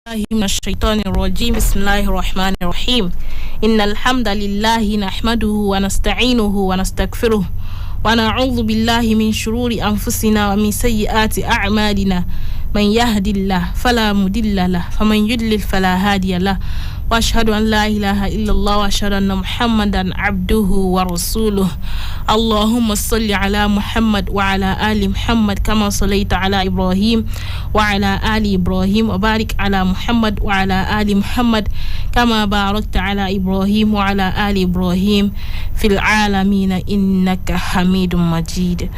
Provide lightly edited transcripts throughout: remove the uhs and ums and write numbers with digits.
الله من الشيطان الرجيم بسم الله الرحمن الرحيم إن الحمد لله نحمده ونستعينه ونستغفره ونعوذ بالله من شرور أنفسنا ومن سيئات أعمالنا من يهد الله فلا مضل له فمن يضلل فلا هادي له وأشهد أن لا إله إلا الله وأشهد أن محمدا عبده ورسوله اللهم صل على محمد وعلى آل محمد كما صليت على إبراهيم وعلى آل إبراهيم وبارك على محمد وعلى آل محمد كما باركت على إبراهيم وعلى آل إبراهيم في العالمين إنك حميد مجيد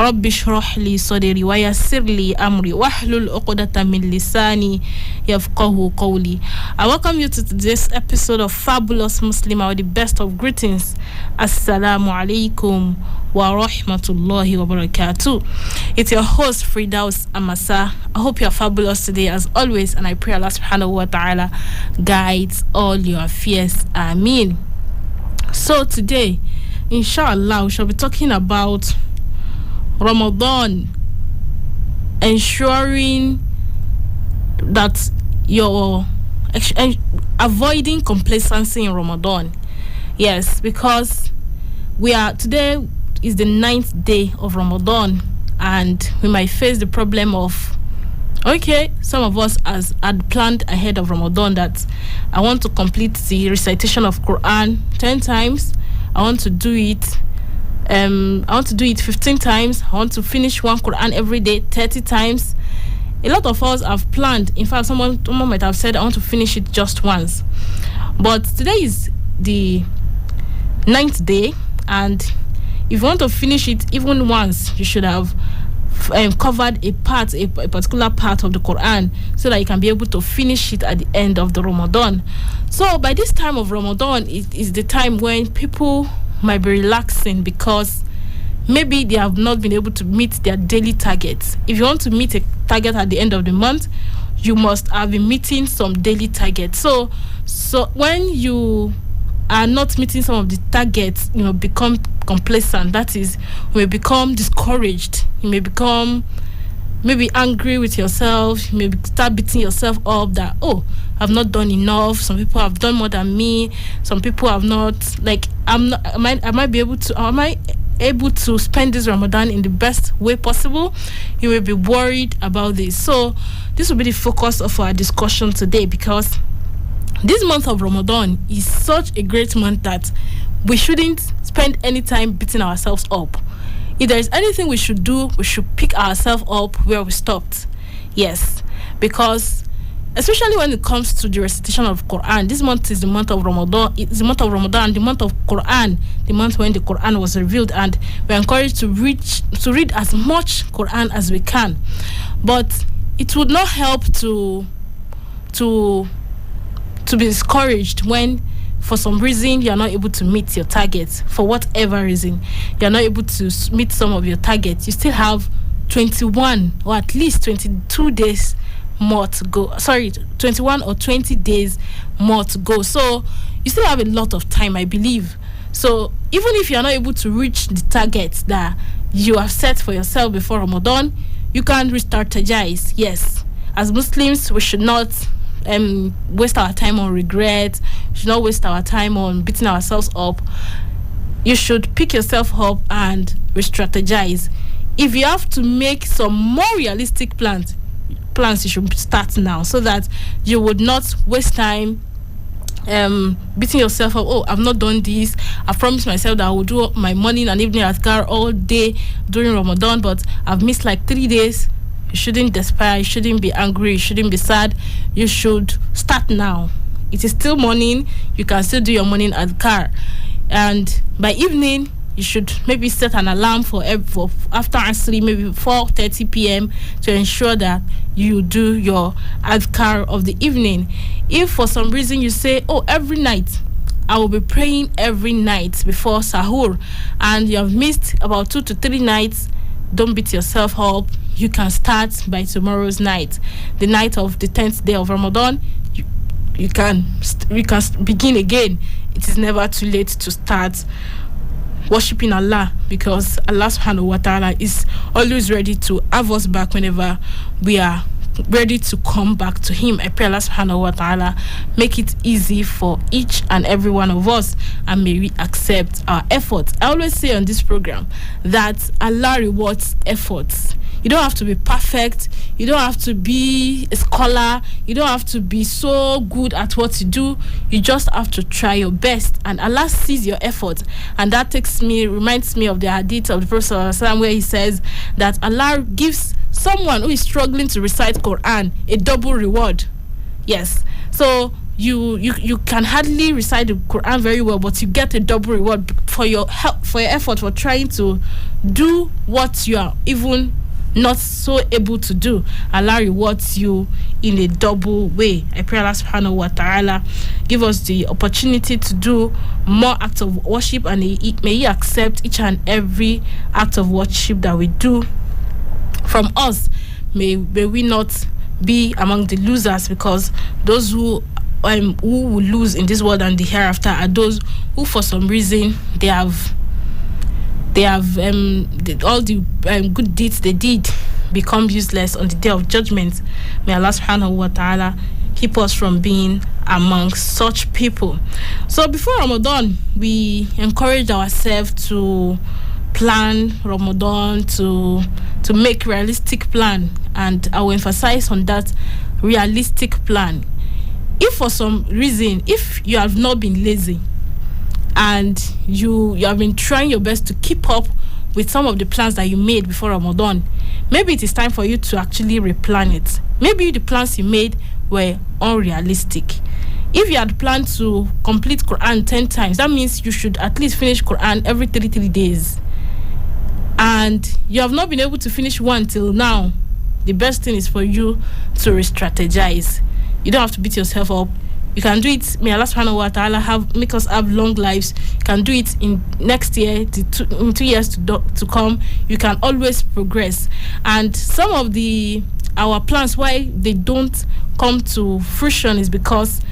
رب اشرح لي صدري ويسر لي أمري واحلل عقدة من لساني يفقهوا قولي. I welcome you to this episode of Fabulous Muslimah with the best of greetings. Assalamu alaikum wa rahmatullahi wa barakatuh. It's your host Firdaus Amasa. I hope you're fabulous today as always, and I pray Allah subhanahu wa ta'ala guides all your affairs. Ameen. So today, inshallah, we shall be talking about Ramadan, ensuring that you're avoiding complacency in Ramadan. Yes, because today is the 9th day of Ramadan, and we might face the problem of, okay, some of us had planned ahead of Ramadan that I want to complete the recitation of Quran 10 times. I want to do it 15 times. I want to finish one Quran every day 30 times. A lot of us have planned. In fact, someone might have said, I want to finish it just once. But today is the 9th day, and if you want to finish it even once, you should have covered a particular part of the Quran, so that you can be able to finish it at the end of the Ramadan. So by this time of Ramadan, it is the time when people might be relaxing because maybe they have not been able to meet their daily targets. If you want to meet a target at the end of the month, you must have been meeting some daily targets. So when you are not meeting some of the targets, become complacent. That is, you may become discouraged. You may become maybe angry with yourself. You may start beating yourself up that, oh, I've not done enough. Some people have done more than me. Some people have not. Am I able to spend this Ramadan in the best way possible? You will be worried about this. So this will be the focus of our discussion today, because this month of Ramadan is such a great month that we shouldn't spend any time beating ourselves up. If there is anything we should do, we should pick ourselves up where we stopped. Yes, because especially when it comes to the recitation of Quran, this month is the month of Ramadan. It's the month of Ramadan, the month of Quran, the month when the Quran was revealed, and we're encouraged to read as much Quran as we can. But it would not help to be discouraged when, for some reason, you are not able to meet your targets. For whatever reason, you are not able to meet some of your targets. You still have 21 or at least 22 days more to go. 21 or 20 days more to go. So you still have a lot of time, I believe. So even if you are not able to reach the targets that you have set for yourself before Ramadan, you can re-strategize. Yes, as Muslims, we should not waste our time on regret. We should not waste our time on beating ourselves up. You should pick yourself up and re-strategize. If you have to make some more realistic plans, you should start now, so that you would not waste time beating yourself up. Oh, I've not done this. I promised myself that I will do my morning and evening adhkar all day during Ramadan, but I've missed 3 days. You shouldn't despair. You shouldn't be angry. You shouldn't be sad. You should start now. It is still morning. You can still do your morning adhkar, and by evening you should maybe set an alarm for after Asri, maybe 4:30 p.m. to ensure that you do your adhkar of the evening. If for some reason you say, oh, every night I will be praying every night before sahur, and you have missed about 2 to 3 nights, don't beat yourself up. You can start by tomorrow's night, the night of the 10th day of Ramadan. You can begin again. It is never too late to start worshiping Allah, because Allah subhanahu wa ta'ala is always ready to have us back whenever we are ready to come back to him. I pray Allah subhanahu wa ta'ala make it easy for each and every one of us, and may we accept our efforts. I always say on this program that Allah rewards efforts. You don't have to be perfect. You don't have to be a scholar. You don't have to be so good at what you do. You just have to try your best, and Allah sees your effort. And that reminds me of the hadith of the Prophet ﷺ, where he says that Allah gives someone who is struggling to recite Quran a double reward. Yes. So you can hardly recite the Quran very well, but you get a double reward for your help, for your effort, for trying to do what you are even not so able to do. Allah rewards you in a double way. I pray Allah subhanahu wa ta'ala give us the opportunity to do more acts of worship, and may He accept each and every act of worship that we do from us. May we not be among the losers, because those who will lose in this world and the hereafter are those who, for some reason, they have all the good deeds they did become useless on the day of judgment. May Allah subhanahu wa ta'ala keep us from being among such people. So before Ramadan, we encourage ourselves to plan Ramadan, to make realistic plan, and I will emphasize on that realistic plan. If for some reason, if you have not been lazy and you have been trying your best to keep up with some of the plans that you made before Ramadan, maybe it is time for you to actually replan it. Maybe the plans you made were unrealistic. If you had planned to complete Quran 10 times, that means you should at least finish Quran every 33 days. And you have not been able to finish one till now. The best thing is for you to re-strategize. You don't have to beat yourself up. You can do it. May Allah subhanahu wa ta'ala make us have long lives. You can do it in next year, in 2 years to come. You can always progress. And some of our plans, why they don't come to fruition, is because,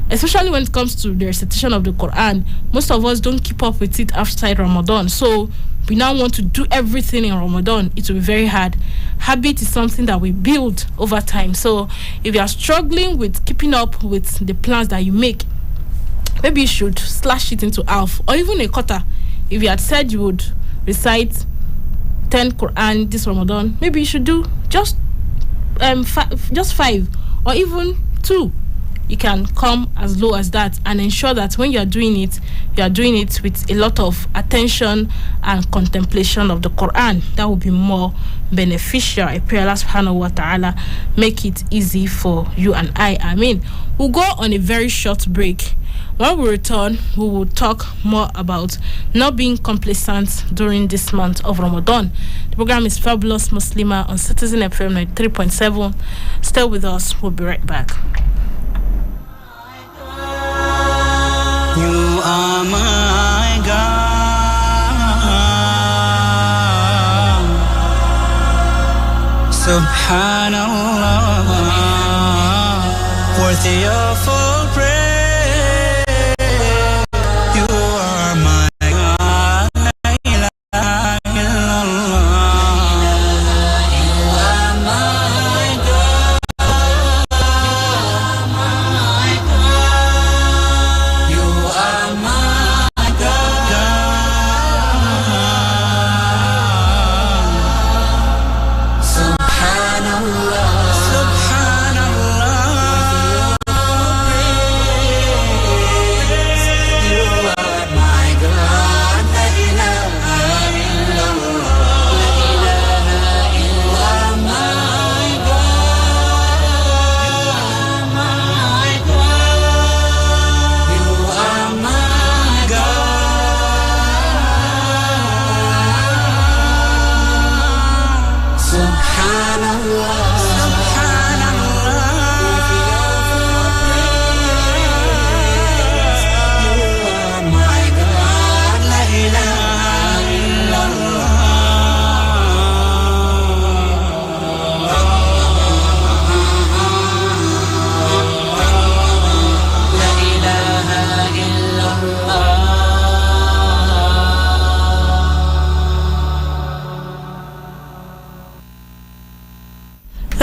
especially when it comes to the recitation of the Quran, most of us don't keep up with it after Ramadan. So we now want to do everything in Ramadan. It will be very hard. Habit is something that we build over time. So if you are struggling with keeping up with the plans that you make, maybe you should slash it into half or even a quarter. If you had said you would recite 10 Quran this Ramadan, maybe you should do just 5 or even 2. You can come as low as that, and ensure that when you are doing it with a lot of attention and contemplation of the Quran. That will be more beneficial. I pray Allah subhanahu wa ta'ala make it easy for you and I. Amen. We'll go on a very short break. When we return, we will talk more about not being complacent during this month of Ramadan. The program is Firdaus Muslimah on Citizen FM 93.7. Stay with us. We'll be right back. You are my God. Subhanallah, worthy of all praise. You are my God. La ilaha illallah. You are my God. Subhanallah.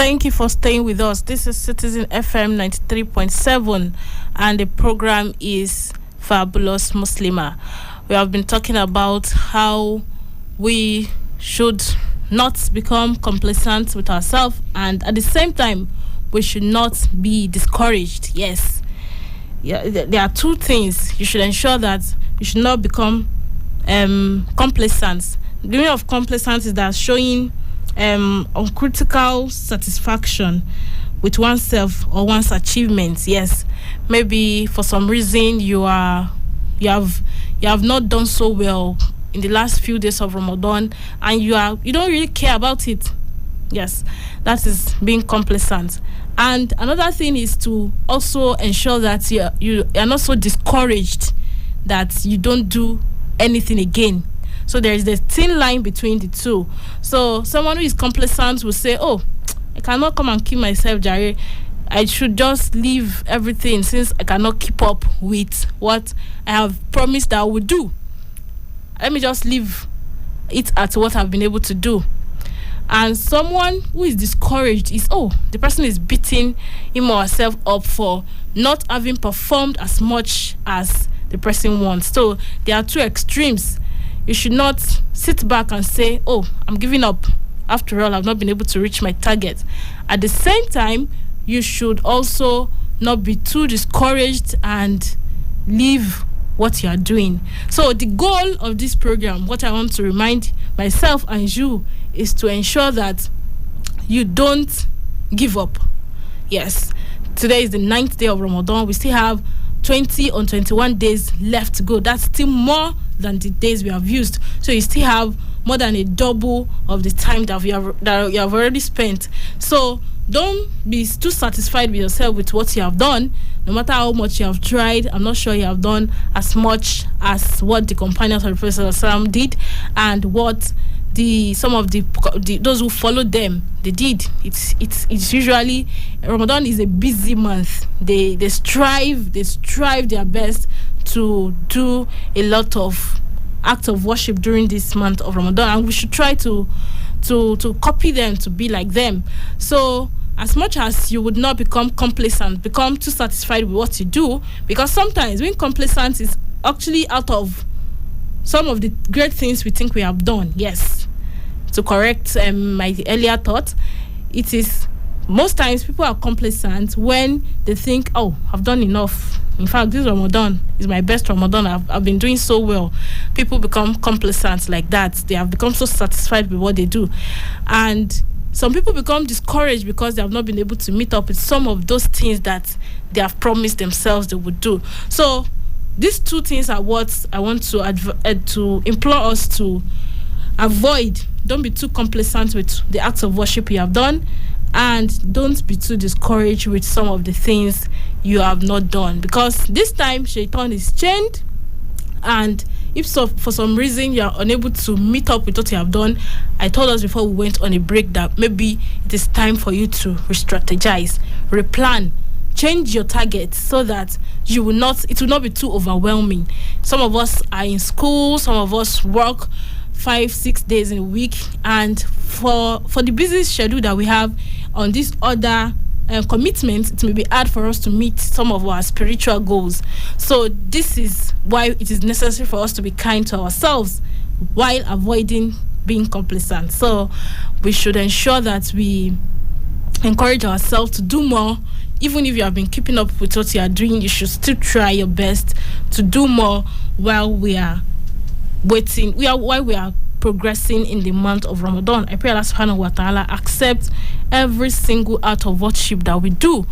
Thank you for staying with us. This is Citizen FM 93.7 and the program is Fabulous Muslimah. We have been talking about how we should not become complacent with ourselves, and at the same time we should not be discouraged. Yes. Yeah, there are two things. You should ensure that you should not become complacent. The meaning of complacent is that showing uncritical satisfaction with oneself or one's achievements. Yes, maybe for some reason you have not done so well in the last few days of Ramadan, and you don't really care about it. Yes, that is being complacent. And another thing is to also ensure that you are not so discouraged that you don't do anything again. So there is the thin line between the two. So someone who is complacent will say, "Oh, I cannot come and kill myself, Jare. I should just leave everything since I cannot keep up with what I have promised that I would do. Let me just leave it at what I've been able to do." And someone who is discouraged is, the person is beating him or herself up for not having performed as much as the person wants. So there are two extremes. You should not sit back and say, I'm giving up. After all, I've not been able to reach my target. At the same time, you should also not be too discouraged and leave what you are doing. So the goal of this program, what I want to remind myself and you, is to ensure that you don't give up. Yes, today is the 9th day of Ramadan. We still have 20 or 21 days left to go. That's still more than the days we have used. So you still have more than a double of the time that you have already spent. So don't be too satisfied with yourself with what you have done. No matter how much you have tried, I'm not sure you have done as much as what the companions of the Prophet ﷺ did and what some of the those who followed them they did. It's usually, Ramadan is a busy month. They strive their best to do a lot of acts of worship during this month of Ramadan, and we should try to copy them, to be like them. So as much as you would not become complacent, become too satisfied with what you do, because sometimes being complacent is actually out of some of the great things we think we have done. Yes, to correct my earlier thought, it is most times people are complacent when they think, I've done enough. In fact, this Ramadan is my best Ramadan. I've been doing so well. People become complacent like that. They have become so satisfied with what they do. And some people become discouraged because they have not been able to meet up with some of those things that they have promised themselves they would do. So these two things are what I want to implore us to avoid. Don't be too complacent with the acts of worship you have done, and don't be too discouraged with some of the things you have not done, because this time Shaitan is chained, and if so for some reason you are unable to meet up with what you have done, I told us before we went on a break that maybe it is time for you to re-strategize, replan, change your targets so that it will not be too overwhelming. Some of us are in school, some of us work 5-6 days in a week, and for the busy schedule that we have on this other commitments, it may be hard for us to meet some of our spiritual goals. So this is why it is necessary for us to be kind to ourselves while avoiding being complacent. So we should ensure that we encourage ourselves to do more. Even if you have been keeping up with what you are doing, you should still try your best to do more while we are progressing in the month of Ramadan. I pray Allah subhanahu wa ta'ala accept every single act of worship that we do.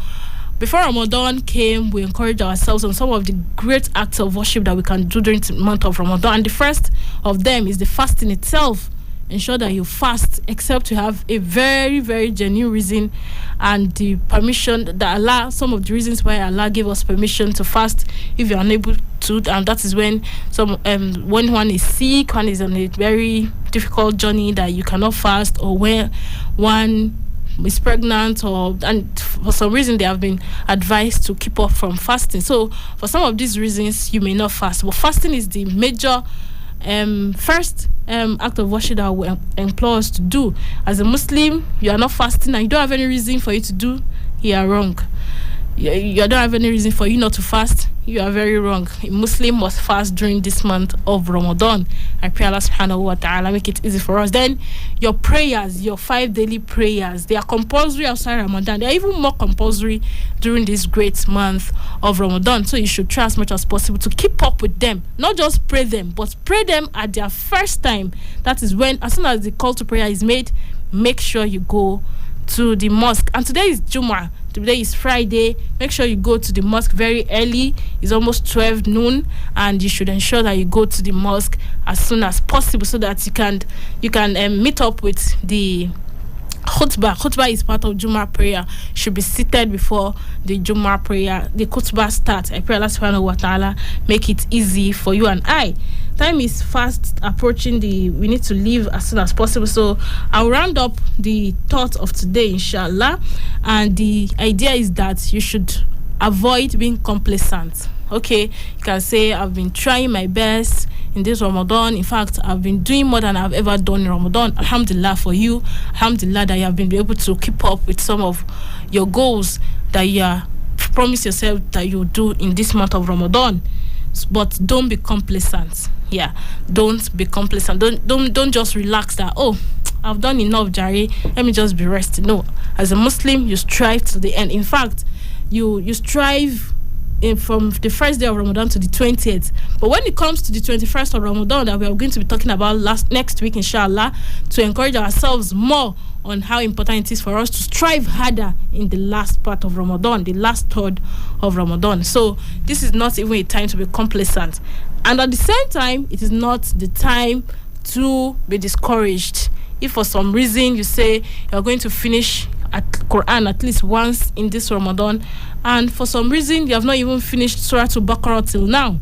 Before Ramadan came, we encouraged ourselves on some of the great acts of worship that we can do during the month of Ramadan. And the first of them is the fasting itself. Ensure that you fast, except you have a very, very genuine reason and the permission that Allah, some of the reasons why Allah gave us permission to fast if you're unable to, and that is when when one is sick, one is on a very difficult journey that you cannot fast, or when one is pregnant, and for some reason they have been advised to keep off from fasting. So for some of these reasons you may not fast, but fasting is the major first act of worship that we implore us to do. As a Muslim, you are not fasting and you don't have any reason for you to do, you are wrong. You don't have any reason for you not to fast, you are very wrong. A Muslim must fast during this month of Ramadan. I pray Allah subhanahu wa ta'ala make it easy for us. Then your prayers, your 5 daily prayers, they are compulsory outside Ramadan. They are even more compulsory during this great month of Ramadan. So you should try as much as possible to keep up with them. Not just pray them, but pray them at their first time. That is when, as soon as the call to prayer is made, make sure you go to the mosque. And today is Jumu'ah. Today is Friday. Make sure you go to the mosque very early. It's almost 12 noon, and you should ensure that you go to the mosque as soon as possible so that you can meet up with the khutbah. Khutbah is part of Jumu'ah prayer. You should be seated before the Jumu'ah prayer. The khutbah starts. I pray Allah subhanahu wa ta'ala make it easy for you and I. Time is fast approaching. We need to leave as soon as possible, so I'll round up the thought of today, inshallah. And the idea is that you should avoid being complacent. Okay, you can say, I've been trying my best in this Ramadan. In fact, I've been doing more than I've ever done in Ramadan. Alhamdulillah for you. Alhamdulillah that you have been able to keep up with some of your goals that you promise yourself that you'll do in this month of Ramadan. But don't be complacent. Yeah, don't be complacent. Don't just relax that, oh, I've done enough, Jari, let me just be resting. No, as a Muslim, you strive to the end. In fact, you strive from the first day of Ramadan to the 20th. But when it comes to the 21st of Ramadan, that we are going to be talking about next week, inshallah, to encourage ourselves more on how important it is for us to strive harder in the last part of Ramadan, the last third of Ramadan. So this is not even a time to be complacent. And at the same time, it is not the time to be discouraged. If for some reason you say you're going to finish Quran at least once in this Ramadan, and for some reason you have not even finished Surah Al-Baqarah till now,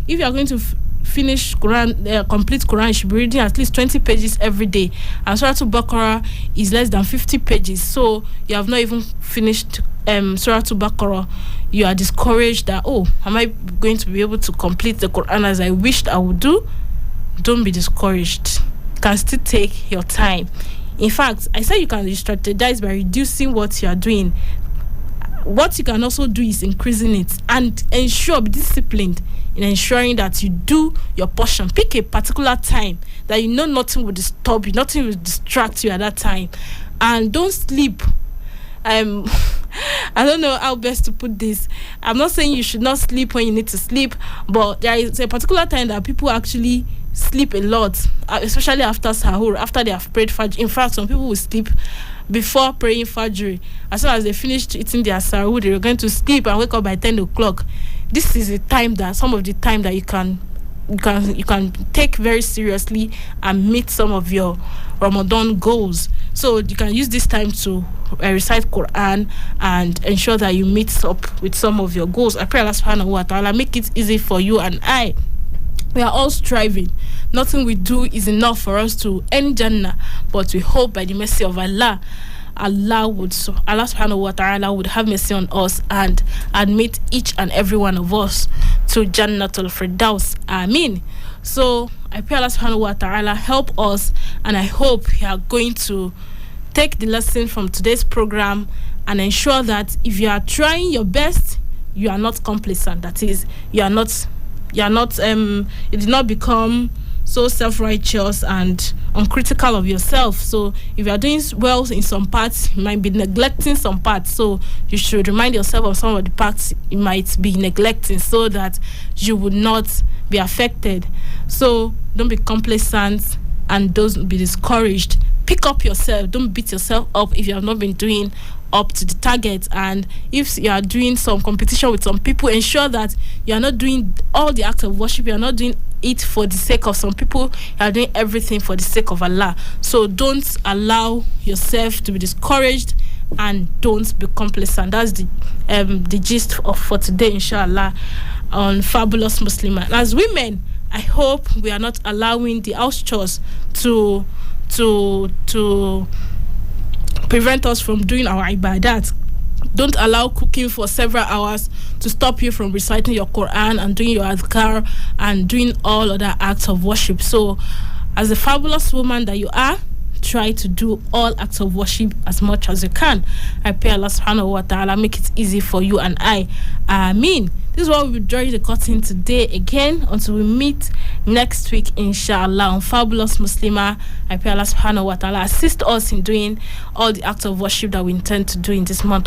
if you are going to finish Quran, complete Quran, you should be reading at least 20 pages every day, and Surah Al-Baqarah is less than 50 pages, so you have not even finished Surah Al-Baqarah. You are discouraged that, oh, am I going to be able to complete the Quran as I wished I would do? Don't be discouraged. You can still take your time. In fact, I said you can strategize by reducing what you are doing. What you can also do is increasing it, and be disciplined in ensuring that you do your portion. Pick a particular time that you know nothing will disturb you, nothing will distract you at that time, and don't sleep. I don't know how best to put this. I'm not saying you should not sleep when you need to sleep, but there is a particular time that people actually sleep a lot, especially after sahur, after they have prayed fajr. In fact, some people will sleep before praying fajr. As soon as they finished eating their sahur, they're going to sleep and wake up by 10 o'clock. This is a time that some of the time that you can take very seriously and meet some of your Ramadan goals. So you can use this time to recite Quran and ensure that you meet up with some of your goals. I pray Allah subhanahu wa ta'ala make it easy for you and I. We are all striving. Nothing we do is enough for us to earn Jannah, but we hope by the mercy of Allah, Allah subhanahu wa ta'ala would have mercy on us and admit each and every one of us to Jannatul Firdaus. Ameen. So I pray Allah subhanahu wa ta'ala help us, and I hope you are going to take the lesson from today's program and ensure that if you are trying your best, you are not complacent. That is, you did not become so self-righteous and uncritical of yourself. So if you are doing well in some parts, you might be neglecting some parts, so you should remind yourself of some of the parts you might be neglecting so that you would not be affected. So don't be complacent and don't be discouraged. Pick up yourself. Don't beat yourself up if you have not been doing up to the target. And if you are doing some competition with some people, ensure that you are not doing all the acts of worship. You are not doing it for the sake of some people. You are doing everything for the sake of Allah. So don't allow yourself to be discouraged and don't be complacent. That's the gist for today, inshallah, on Fabulous Muslimah. As women, I hope we are not allowing the house chores to prevent us from doing our ibadat. Don't allow cooking for several hours to stop you from reciting your Quran and doing your adhkar and doing all other acts of worship. So, as a fabulous woman that you are, try to do all acts of worship as much as you can. I pray Allah subhanahu wa ta'ala make it easy for you and I. Ameen. This is what we'll draw the curtain today again until we meet next week, inshallah, on Fabulous Muslimah. I pray Allah subhanahu wa ta'ala assist us in doing all the acts of worship that we intend to do in this month